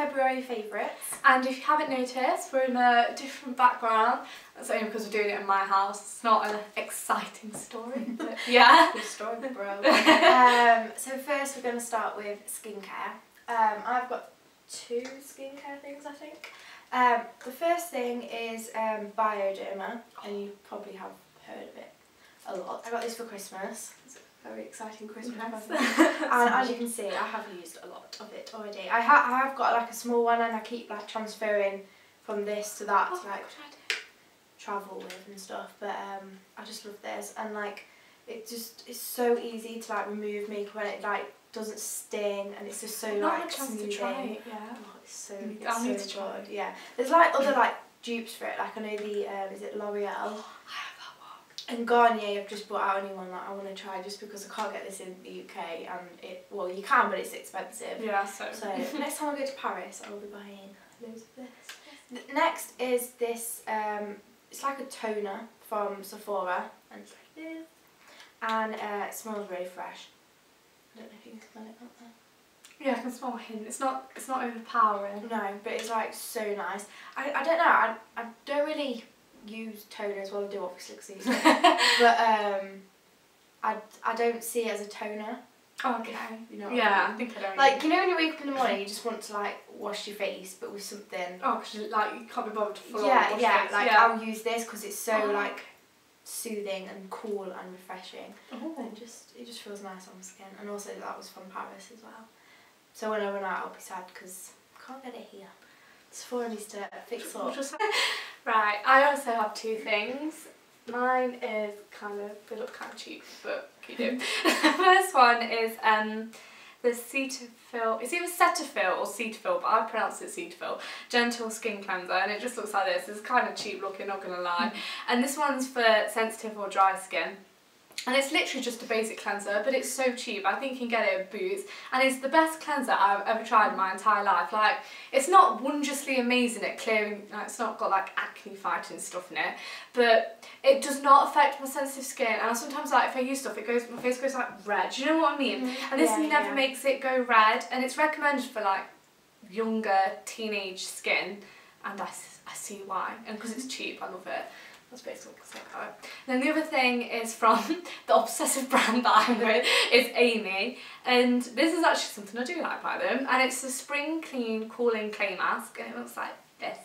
February favourites. And if you haven't noticed, we're in a different background. That's only because we're doing it in my house. It's not an exciting story, but yeah. Good story, bro. So first we're going to start with skincare. I've got 2 skincare things, I think. The first thing is Bioderma, and you probably have heard of it a lot. I got this for Christmas. It's a very exciting Christmas present. And as you can see, I have used a lot of it already. I have got like a small one, and I keep like transferring from this to that to like travel with and stuff. But I just love this, and like it's so easy to like remove makeup, and it like doesn't sting, and it's just so like smoothing. To try it, yeah. Oh, it's so good. Yeah. There's like other like dupes for it. Like I know the is it L'Oreal? Oh, I have that one. And Garnier have just brought out a new one that I want to try, just because I can't get this in the UK, and well you can, but it's expensive. Yeah, so next time I go to Paris, I will be buying loads of this. Next is this. It's like a toner from Sephora, and it's like this, and it smells really fresh. I don't know if you can smell it out there. Yeah, I can smell a hint. It's not overpowering. No, but it's like so nice. I don't know. I don't really use toners. Well, I do obviously because I use it. But I don't see it as a toner. Okay. You know. Yeah, I think I don't. Like, you know when you wake up in the morning, you just want to like wash your face, but with something. Oh, because like you can't be bothered to full yeah, on wash yeah. face. Like yeah. I'll use this because it's so like soothing and cool and refreshing. Oh. And it just feels nice on my skin. And also that was from Paris as well. So when I run out, I'll be sad because I can't get it here. Sephora needs to fix up. Right, I also have 2 things. Mine is they look kind of cheap, but you do. The first one is the Cetaphil, it's either Cetaphil or Cetaphil, but I pronounce it Cetaphil, Gentle Skin Cleanser, and it just looks like this. It's kind of cheap looking, not going to lie. And this one's for sensitive or dry skin. And it's literally just a basic cleanser, but it's so cheap. I think you can get it at Boots, and it's the best cleanser I've ever tried in my entire life. Like, it's not wondrously amazing at clearing, like, it's not got like acne fighting stuff in it, but it does not affect my sensitive skin. And sometimes, like, if I use stuff, my face goes like red. Do you know what I mean? And this never makes it go red, and it's recommended for like younger teenage skin, and I see why. And because it's cheap, I love it. That's basically what I say about it. And then the other thing is from the obsessive brand that I'm with, is Amy. And this is actually something I do like by them. And it's the Spring Clean Cooling Clay Mask, and it looks like this.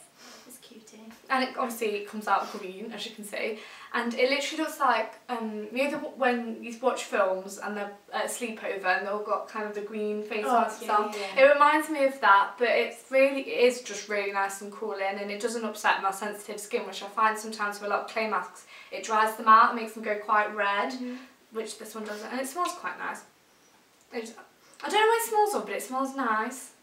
It's cutie. And it obviously comes out green, as you can see. And it literally looks like, you know when you watch films and they're at a sleepover and they've all got kind of the green face masks on? Yeah. It reminds me of that, but it is just really nice and cooling, and it doesn't upset my sensitive skin, which I find sometimes with a lot of clay masks. It dries them out, it makes them go quite red, which this one doesn't, and it smells quite nice. I don't know what it smells of, but it smells nice.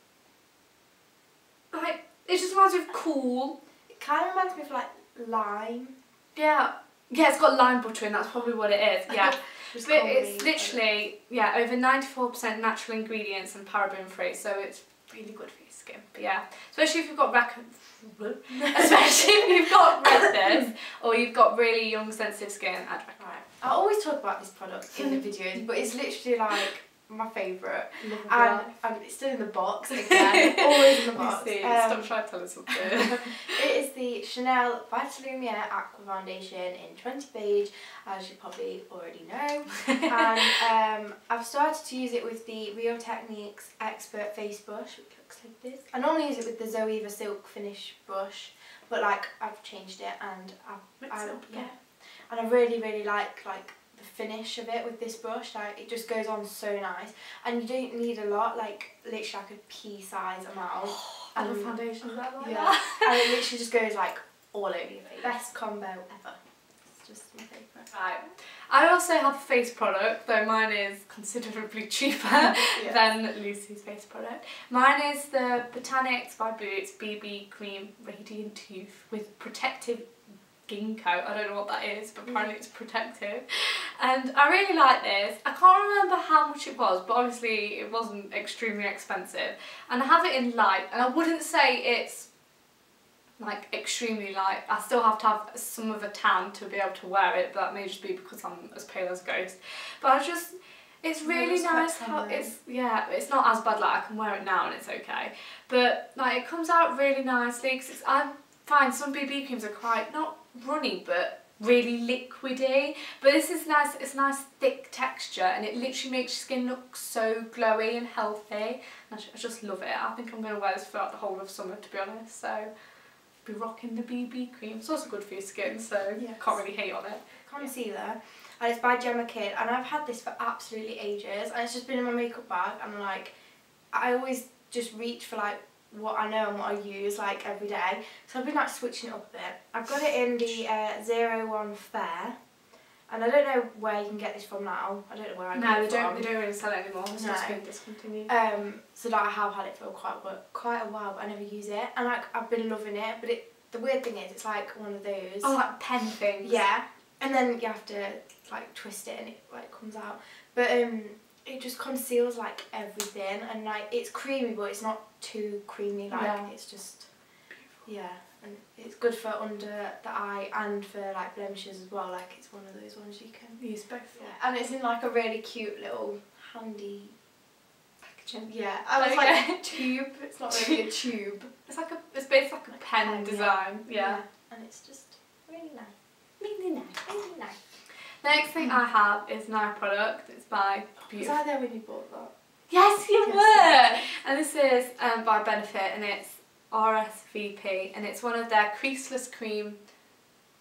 Like, it just reminds me of cool. It kind of reminds me of like lime. Yeah. Yeah, it's got lime butter in, that's probably what it is, yeah. But it's literally, yeah, over 94% natural ingredients and paraben free, so it's really good for your skin. But yeah, especially if you've got redness or you've got really young sensitive skin, I'd recommend. Right. I always talk about this product in the videos, but it's literally like my favourite, and it's still in the box again, always in the box. Stop trying to tell us something. It is the Chanel Vitalumiere Aqua Foundation in 20 beige, as you probably already know. And I've started to use it with the Real Techniques Expert Face Brush, which looks like this. I normally use it with the Zoeva Silk Finish brush, but like I've changed it, and and I really like the finish of it with this brush. Like, it just goes on so nice, and you don't need a lot, like literally like a pea size amount. I love foundations like that. Yeah. And it literally just goes like all over your face. Best combo ever. It's just my favourite. Right. I also have a face product, though mine is considerably cheaper than Lucy's face product. Mine is the Botanics by Boots BB Cream Radiant Youth with Protective Ginkgo. I don't know what that is, but apparently it's protective. And I really like this. I can't remember how much it was, but obviously it wasn't extremely expensive. And I have it in light, and I wouldn't say it's like extremely light. I still have to have some of a tan to be able to wear it, but that may just be because I'm as pale as a ghost. But It's really it's quite nice how tender. it's not as bad, like I can wear it now and it's okay, but like it comes out really nicely because I find some BB creams are quite, not runny, but really liquidy, but this is nice. It's a nice thick texture and it literally makes your skin look so glowy and healthy. And I just love it. I think I'm going to wear this throughout the whole of summer, to be honest, so be rocking the BB cream. It's also good for your skin, so Yes. can't really hate on it. Concealer, and it's by Gemma Kid, and I've had this for absolutely ages, and it's just been in my makeup bag, and like I always just reach for like what I know and what I use like every day, so I've been like switching it up a bit. I've got it in the 01 Fair, and I don't know where you can get this from now. I don't know where I got it from. They don't really sell it anymore. It's just No. been discontinued. So like I have had it for quite a while, but I never use it, and like I've been loving it. But the weird thing is, it's like one of those. Oh, like pen things. Yeah, and then you have to like twist it, and it like comes out. But it just conceals like everything, and like it's creamy, but it's not too creamy. Like it's just and it's good for under the eye and for like blemishes as well. Like it's one of those ones you can Use both. Yeah, and it's in like a really cute little handy. Packaging. Yeah, I was like a tube. It's not really a tube. It's basically like a pen design. Yeah. And it's just really nice. Really nice. Really nice. The next thing I have is an eye product. It's by Was Beautiful. I there when you bought that? Yes, you Yes, were! And this is by Benefit, and it's RSVP, and it's one of their creaseless cream.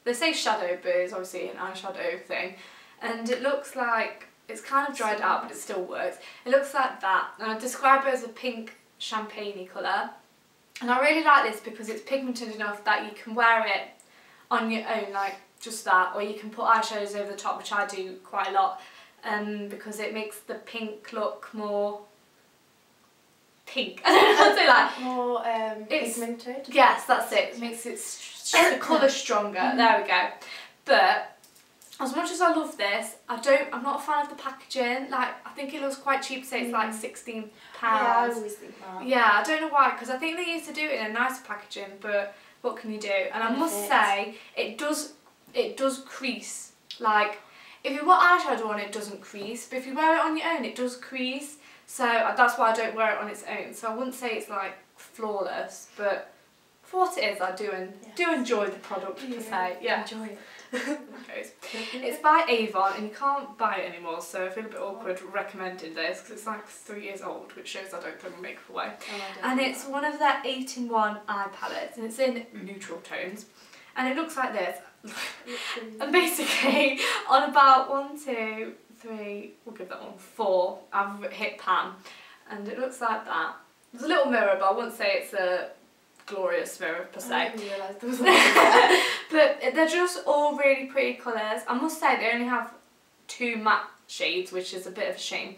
They say shadow, but it's obviously an eyeshadow thing. And it looks like, it's kind of dried out, but it still works. It looks like that, and I describe it as a pink champagne-y colour. And I really like this because it's pigmented enough that you can wear it on your own, like just that, or you can put eyeshadows over the top, which I do quite a lot, because it makes the pink look more pink. I don't know how to say that. More It's- pigmented. Yes, that's it. It makes it the colour stronger. There we go. But as much as I love this, I'm not a fan of the packaging. Like, I think it looks quite cheap. Say it's like £16. Yeah, I always think that. Yeah, I don't know why, because I think they used to do it in a nicer packaging, but what can you do? And I must say, it does crease. Like, if you put eyeshadow on, it doesn't crease, but if you wear it on your own, it does crease. So that's why I don't wear it on its own. So I wouldn't say it's like flawless, but for what it is, I do enjoy the product per se. Yeah. Enjoy it. It's by Avon, and you can't buy it anymore, so I feel a bit awkward recommending this because it's like 3 years old, which shows I don't throw my makeup away. And it's one of their 8-in-1 eye palettes, and it's in neutral tones, and it looks like this. And basically, on about 1, 2, 3, we'll give that one 4, I've hit pan, and it looks like that. There's a little mirror, but I wouldn't say it's a glorious mirror per se. I didn't realise there was one. But they're just all really pretty colours. I must say they only have 2 matte shades, which is a bit of a shame.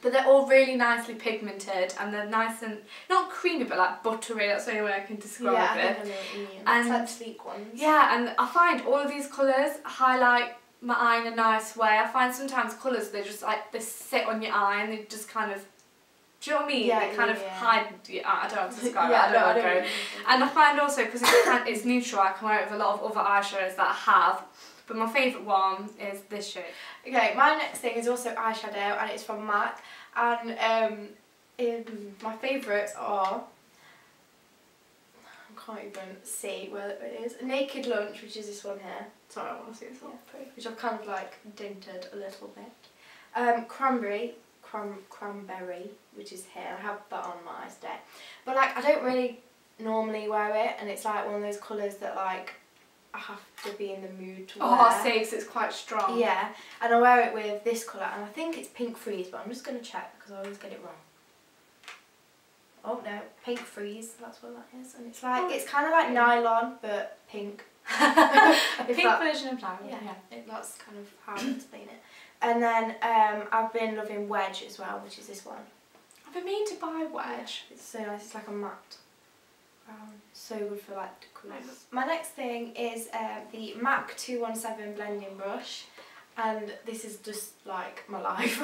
But they're all really nicely pigmented, and they're nice and, not creamy, but like buttery. That's the only way I can describe Yeah, I it. think I know what you mean. And It's like sleek ones. Yeah, and I find all of these colours highlight my eye in a nice way. I find sometimes colours, they just like, they sit on your eye and they just kind of, do you know what I mean? Yeah, they kind of hide your eye. I don't know how to describe it. Yeah, I don't know I how to don't go. And I find also, because it's neutral, I can wear it with a lot of other eyeshadows that I have. But my favourite one is this shade. Okay, my next thing is also eyeshadow, and it's from MAC. And my favourites are, I can't even see where it is, Naked Lunch, which is this one here. Sorry, I want to see this one. Which I've kind of like dinted a little bit. Cranberry, which is here. I have that on my eyes today. But like, I don't really normally wear it, and it's like one of those colours that like I have to be in the mood to wear. Oh, I see, because it's quite strong. Yeah, and I wear it with this colour, and I think it's Pink Freeze, but I'm just going to check because I always get it wrong. Oh no, Pink Freeze, that's what that is. And it's like, it's kind of like nylon, but pink. A pink version of nylon. Yeah, that's kind of how I explain it. And then I've been loving Wedge as well, which is this one. I've been meaning to buy Wedge. It's so nice, it's like a matte brown. So good for like decors. My next thing is the MAC 217 blending brush. And this is just like my life.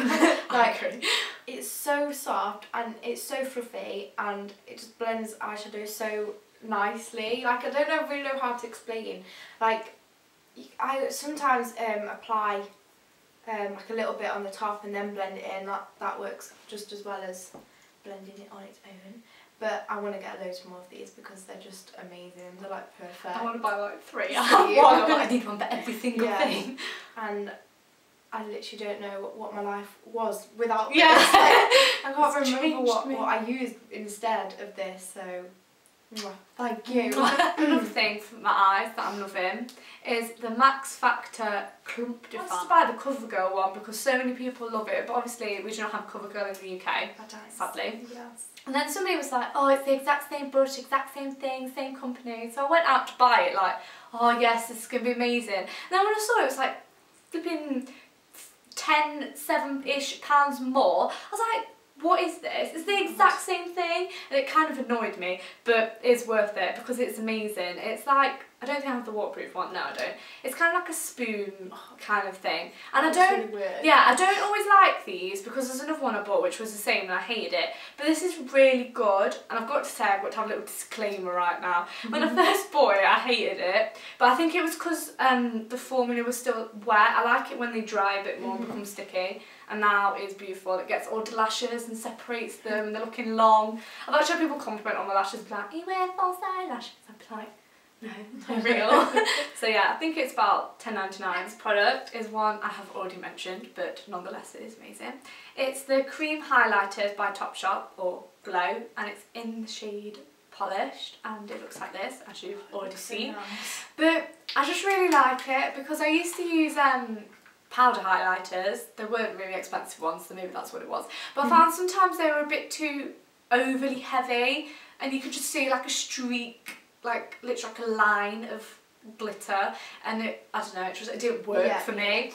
Like, it's so soft and it's so fluffy, and it just blends eyeshadow so nicely. Like, I don't really know how to explain. Like, I sometimes apply like a little bit on the top and then blend it in. That works just as well as blending it on its own. But I want to get loads more of these because they're just amazing. They're like perfect. I want to buy like 3. I have one, but I need one for every single thing. And I literally don't know what my life was without Yeah. this. I can't It's remember what changed me. I used instead of this, so thank you. Another thing for my eyes that I'm loving is the Max Factor Clump I Define. was to buy the CoverGirl one because so many people love it, but obviously we do not have CoverGirl in the UK, sadly. Yes. And then somebody was like, oh, it's the exact same brush, exact same thing, same company. So I went out to buy it like, oh yes, this is going to be amazing. And then when I saw it, it was like flipping 10, 7-ish pounds more. I was like, what is this? It's the exact same thing. And it kind of annoyed me, but it's worth it because it's amazing. It's like, I don't think I have the waterproof one, no I don't. It's kind of like a spoon kind of thing. And I don't, really weird. yeah, I don't always like these because there's another one I bought which was the same and I hated it. But this is really good, and I've got to say, I've got to have a little disclaimer right now. When I first bought it, I hated it, but I think it was because the formula was still wet. I like it when they dry a bit more and become sticky, and now it's beautiful. It gets all the lashes and separates them and they're looking long. I've actually had people compliment on my lashes, be like, are you wearing false eyelashes? I'd be like, no, they're real. So yeah, I think it's about £10.99. This product is one I have already mentioned, but nonetheless it is amazing. It's the Cream Highlighters by Topshop, or Glow, and it's in the shade Polished, and it looks like this, as you've already seen. Nice. But I just really like it because I used to use powder highlighters. They weren't really expensive ones, so maybe that's what it was. But I found sometimes they were a bit too overly heavy, and you could just see like a streak, like literally like a line of glitter, and I don't know, it didn't work for me.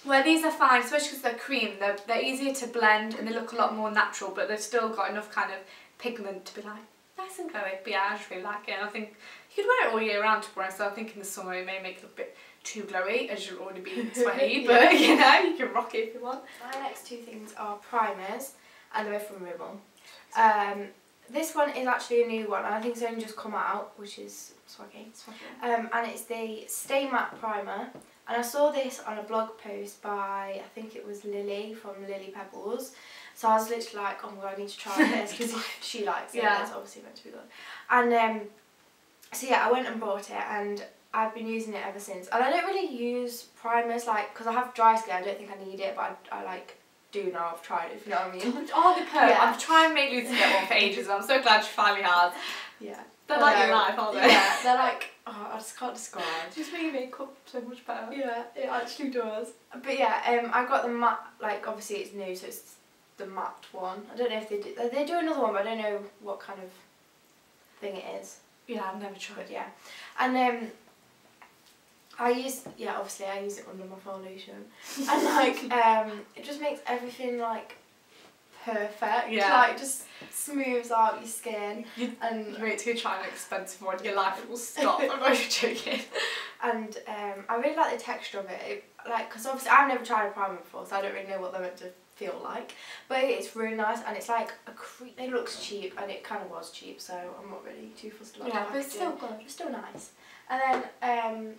Where these are fine, especially because they're cream, they're easier to blend and they look a lot more natural, but they've still got enough kind of pigment to be like nice and glowy. But yeah, I just really like it, and I think you could wear it all year round to be honest, so I think in the summer it may make it look a bit too glowy as you'll already be sweaty, but you know, you can rock it if you want. My next two things are primers, and they're both from Rimmel. This one is actually a new one, and I think it's only just come out, which is swaggy. And it's the Stay Matte Primer. And I saw this on a blog post by, I think it was Lily from Lily Pebbles. So I was literally like, oh my god, I need to try this because she likes it. Yeah. It's obviously meant to be good. And so yeah, I went and bought it, and I've been using it ever since. And I don't really use primers, like, because I have dry skin, I don't think I need it, but I like do now. I've tried it, if you know what I mean. Oh, the perm. Yeah. I've tried and made Lucy get one for ages, and I'm so glad she finally has. Yeah. They're like your life, aren't they? Yeah, they're like, oh, I just can't describe. Just make your makeup so much better. Yeah, it actually does. But yeah, I got the matte, like obviously it's new, so it's the matte one. I don't know if they do another one, but I don't know what kind of thing it is. Yeah, I've never tried. But yeah, and I use it under my foundation, and like it just makes everything like perfect. Yeah. Like just smooths out your skin. And wait till you try an expensive one, your life will stop. I'm not even joking. And I really like the texture of it. Because obviously I've never tried a primer before, so I don't really know what they're meant to feel like. But it's really nice, and it's like it looks cheap, and it kind of was cheap, so I'm not really too fussed about yeah, but it's still good. It's still nice. And then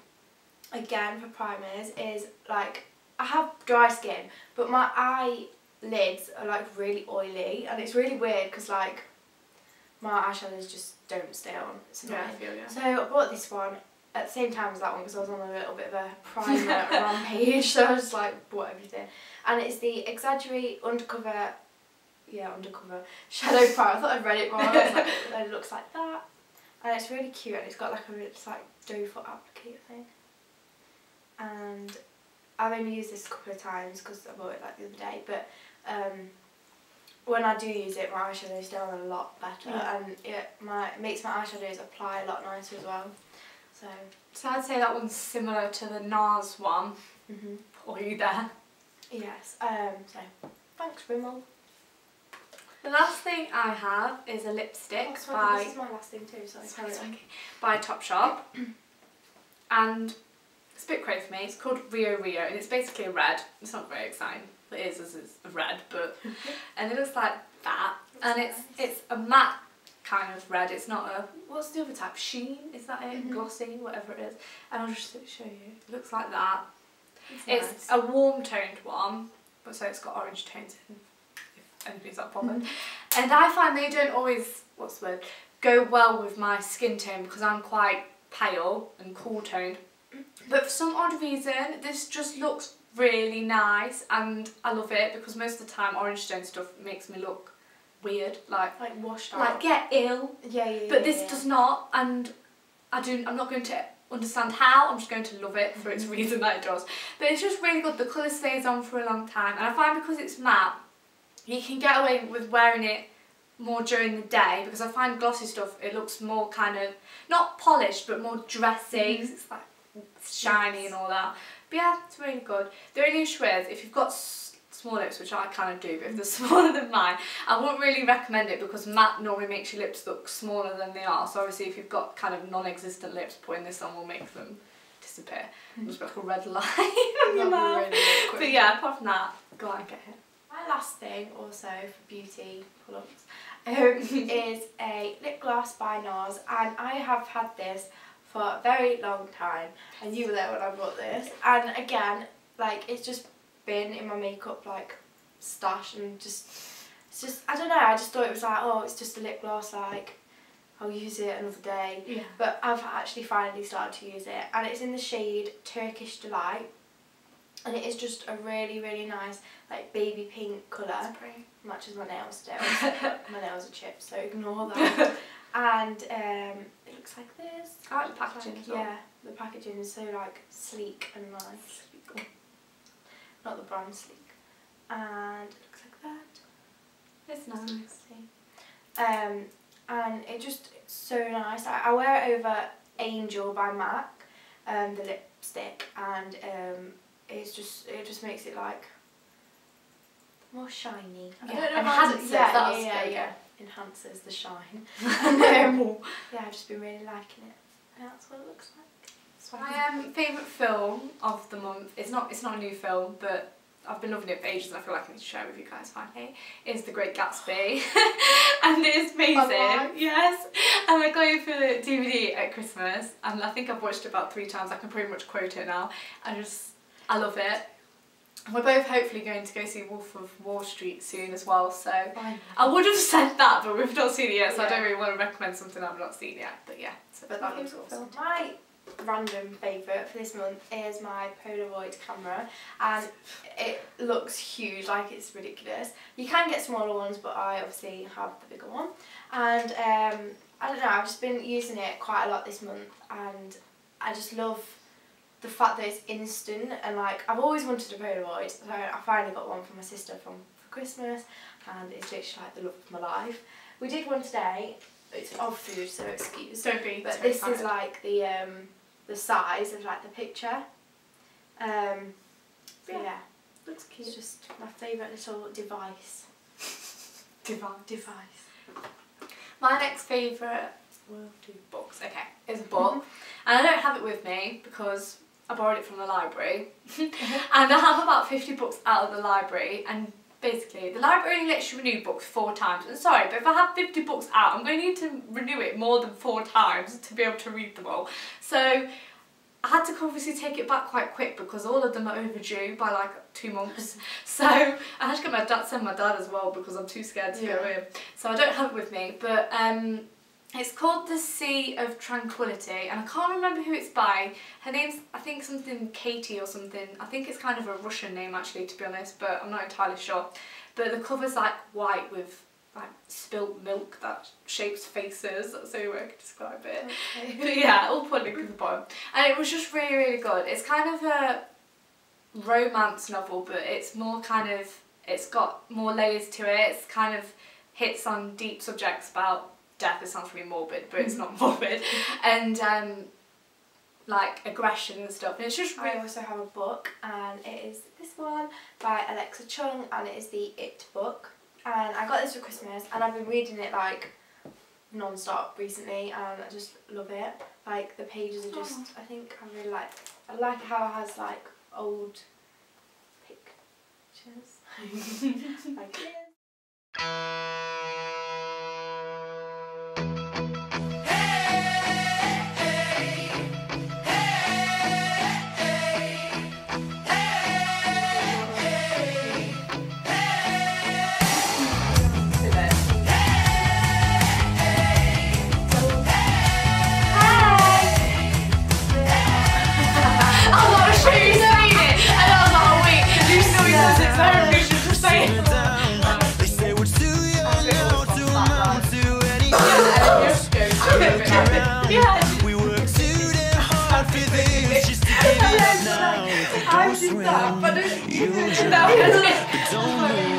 again for primers is like, I have dry skin, but my eyelids are like really oily, and it's really weird because like my eyeshadows just don't stay on. It's annoying. Yeah, I feel, yeah. So I bought this one at the same time as that one because I was on a little bit of a primer rampage, so I just like bought everything. And it's the Exaggerate Undercover Shadow Primer. I thought I'd read it wrong. I was like, it looks like that. And it's really cute, and it's got like it's like doe foot applicator thing. And I've only used this a couple of times because I bought it like the other day, but when I do use it, my eyeshadows stay on a lot better, and it makes my eyeshadows apply a lot nicer as well. So I'd say that one's similar to the NARS one. Are you there? Yes. So thanks, Rimmel. The last thing I have is a lipstick This is my last thing too. Sorry. By Topshop, and it's a bit crazy for me. It's called Rio Rio, and it's basically a red. It's not very exciting. It is as it's a red, but and it looks like that, and it's a matte kind of red. It's not a, what's the other type? Sheen? Is that it? Glossy, whatever it is. And I'll just show you. It looks like that. It's a warm toned one, but so it's got orange tones in, if anybody's that bothered. And I find they don't always, what's the word, go well with my skin tone because I'm quite pale and cool toned. But for some odd reason, this just looks really nice and I love it because most of the time orange tone stuff makes me look weird, like washed out. Like get ill. But this does not, and I'm not going to understand how, I'm just going to love it for its reason that it does. But it's just really good, the colour stays on for a long time, and I find because it's matte, you can get away with wearing it more during the day, because I find glossy stuff, it looks more kind of, not polished, but more dressy, it's like shiny and all that. But yeah, it's really good. The only issue is, if you've got small lips, which I kind of do, but if they're smaller than mine, I wouldn't really recommend it because matte normally makes your lips look smaller than they are. So obviously if you've got kind of non-existent lips, putting this on will make them disappear. Just like a red line on your mouth. Really but yeah, apart from that, go on and get it. My last thing, also for beauty products, is a lip gloss by NARS, and I have had this for a very long time, and you were there when I bought this, and again, like, it's just been in my makeup like stash, and it's just I don't know, I just thought it was like, oh, it's just a lip gloss, like I'll use it another day. Yeah. But I've actually finally started to use it, and it's in the shade Turkish Delight, and it is just a really, really nice like baby pink colour. That's pretty. Matches my nails still. My nails are chipped, so ignore that. And it looks like this. I like the packaging as well. Yeah, the packaging is so like sleek and nice. Not the brown sleek. And it looks like that. It's nice. And it's so nice. I wear it over Angel by MAC, the lipstick, and it just makes it like more shiny. Enhances. Yeah. Enhances the shine. And yeah, I've just been really liking it. And that's what it looks like. My favourite film of the month, it's not a new film, but I've been loving it for ages and I feel like I need to share it with you guys finally, is The Great Gatsby. And it's amazing. Yes. And I got it for the DVD at Christmas, and I think I've watched it about 3 times. I can pretty much quote it now. I love it. We're both hopefully going to go see Wolf of Wall Street soon as well, so I would have said that, but we've not seen it yet, so I don't really want to recommend something I've not seen yet. But yeah, so but that looks awesome. My random favourite for this month is my Polaroid camera, and it looks huge, like it's ridiculous. You can get smaller ones, but I obviously have the bigger one, and I don't know, I've just been using it quite a lot this month, and I just love the fact that it's instant, and like I've always wanted a Polaroid, so I finally got one for my sister for Christmas, and it's literally like the love of my life. We did one today. It's of food, so excuse. Don't be. But this is like the size of like the picture. Yeah, looks cute. It's just my favourite little device. Device. My next favourite books, is a book, and I don't have it with me because I borrowed it from the library, and I have about 50 books out of the library, and basically the library only lets you renew books 4 times, and sorry, but if I have 50 books out, I'm going to need to renew it more than 4 times to be able to read them all. So I had to obviously take it back quite quick because all of them are overdue by like 2 months. So I had to get send my dad as well because I'm too scared to go in. So I don't have it with me, but it's called The Sea of Tranquility, and I can't remember who it's by. Her name's, I think, something Katie or something. I think it's kind of a Russian name actually, to be honest, but I'm not entirely sure. But the cover's like white with like spilt milk that shapes faces. That's the only way I could describe it. Okay. But yeah, I'll put a link in the bottom. And it was just really, really good. It's kind of a romance novel, but it's more kind of, it's got more layers to it. It's kind of hits on deep subjects about death. It sounds really morbid, but it's not morbid. And like aggression and stuff. And it's just really... I also have a book, and it is this one by Alexa Chung, and it is the It book. And I got this for Christmas, and I've been reading it like non-stop recently, and I just love it. Like the pages are just, I think I really like. I like how it has like old pictures. Like this. children. No. Don't